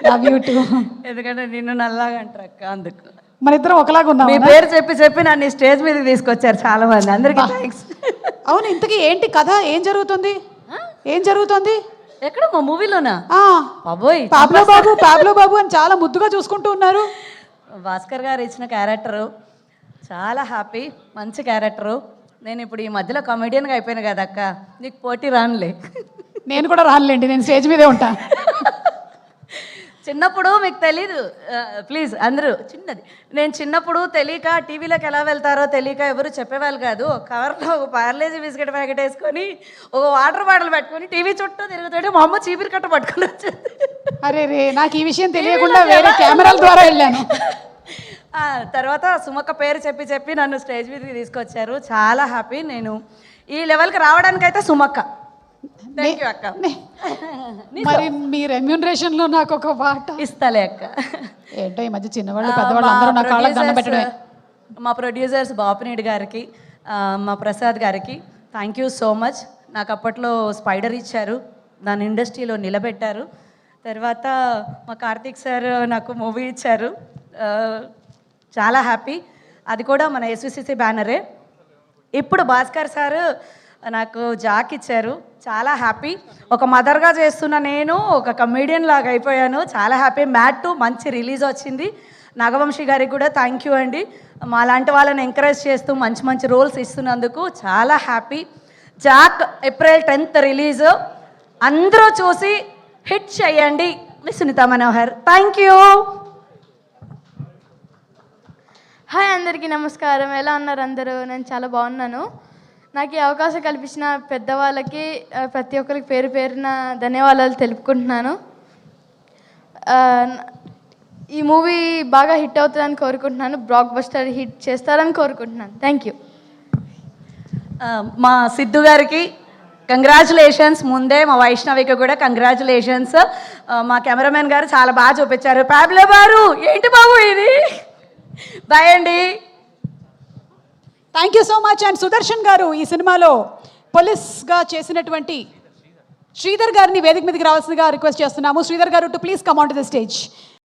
Love you two. ఎందుకంటే నిన్ను నల్లాగా అంటారు అక్క, అందుకు మన ఇద్దరం ఒకలాగా ఉన్నాం. మీ పేరు చెప్పి చెప్పి నన్ను స్టేజ్ మీద తీసుకొచ్చారు చాలా మంది, అందరికీ థ్యాంక్స్. అవును, ఇంతకీ ఏంటి కథ? ఏం జరుగుతుంది? ఏం జరుగుతుంది? ఎక్కడ మా మూవీలోనా? బాబోయ్, పాబ్లో బాబు అని చాలా ముద్దుగా చూసుకుంటూ ఉన్నారు. భాస్కర్ గారు ఇచ్చిన క్యారెక్టరు చాలా హ్యాపీ, మంచి క్యారెక్టరు. నేను ఇప్పుడు ఈ మధ్యలో కమెడియన్గా అయిపోయాను కదా అక్క, నీకు పోటీ రానులే. నేను కూడా రానులేండి, నేను స్టేజ్ మీదే ఉంటా. చిన్నప్పుడు మీకు తెలీదు, ప్లీజ్ అందరూ చిన్నది, నేను చిన్నప్పుడు తెలియక టీవీలోకి ఎలా వెళ్తారో తెలియక ఎవరు చెప్పేవాళ్ళు కాదు. కవర్లో ఒక పార్లేజీ బిస్కెట్ ప్యాకెట్ వేసుకొని ఒక వాటర్ బాటిల్ పెట్టుకొని టీవీ చుట్టూ తిరుగుతుంటే మా అమ్మ చీపిరి కట్ట పట్టుకుని వచ్చింది. అరే రే, నాకు ఈ విషయం తెలియకుండా వేరే కెమెరాల ద్వారా వెళ్ళాను. తర్వాత సుమక్క పేరు చెప్పి చెప్పి నన్ను స్టేజ్ మీదకి తీసుకొచ్చారు, చాలా హ్యాపీ. నేను ఈ లెవెల్కి రావడానికైతే సుమక్క. థ్యాంక్ యూ అక్క. మరి మీ రెమ్యూనరేషన్ లో నాకు ఒక వాట ఇస్తాలే అక్క. ఏంటో ఈ మధ్య చిన్నవాళ్ళు పెద్దవాళ్ళు అందరూ నా కాళ్ళకి దండం పెట్టడమే. మా ప్రొడ్యూసర్స్ బాపినేడు గారికి, మా ప్రసాద్ గారికి థ్యాంక్ యూ సో మచ్. నాకు అప్పట్లో స్పైడర్ ఇచ్చారు, దాని ఇండస్ట్రీలో నిలబెట్టారు. తర్వాత మా కార్తీక్ సార్ నాకు మూవీ ఇచ్చారు, చాలా హ్యాపీ. అది కూడా మన ఎస్విసిసి బ్యానరే. ఇప్పుడు భాస్కర్ సార్ నాకు జాక్ ఇచ్చారు, చాలా హ్యాపీ. ఒక మదర్గా చేస్తున్న నేను ఒక కమెడియన్ లాగా అయిపోయాను, చాలా హ్యాపీ. మ్యాట్ 2 మంచి రిలీజ్ వచ్చింది. నాగవంశీ గారికి కూడా థ్యాంక్ యూ అండి, మా లాంటి వాళ్ళని ఎంకరేజ్ చేస్తూ మంచి మంచి రోల్స్ ఇస్తున్నందుకు చాలా happy. Jack April 10th release, అందరూ చూసి హిట్ చేయండి. మీ Sunitha Manohar. Thank you. Hi, అందరికీ నమస్కారం. ఎలా ఉన్నారు అందరూ? నేను చాలా బాగున్నాను. నాకు ఈ అవకాశం కల్పించిన పెద్దవాళ్ళకి, ప్రతి ఒక్కరికి పేరు పేరున ధన్యవాదాలు తెలుపుకుంటున్నాను. ఈ మూవీ బాగా హిట్ అవుతుందని కోరుకుంటున్నాను, బ్లాక్ బస్టర్ హిట్ చేస్తారని కోరుకుంటున్నాను. Thank you. మా సిద్ధు గారికి కంగ్రాచులేషన్స్. ముందే మా వైష్ణవికి కూడా కంగ్రాచులేషన్స్. మా కెమెరామెన్ గారు చాలా బాగా చూపించారు. పాబ్లో గారు ఏంటి బాబు ఇది? బాయ్ అండి. Thank you so much. And Sudarshan గారు ఈ సినిమాలో పోలీస్గా చేసినటువంటి శ్రీధర్ గారిని వేదిక మీదకి రావాల్సిందిగా రిక్వెస్ట్ చేస్తున్నాము. శ్రీధర్ గారు to please come on to the stage.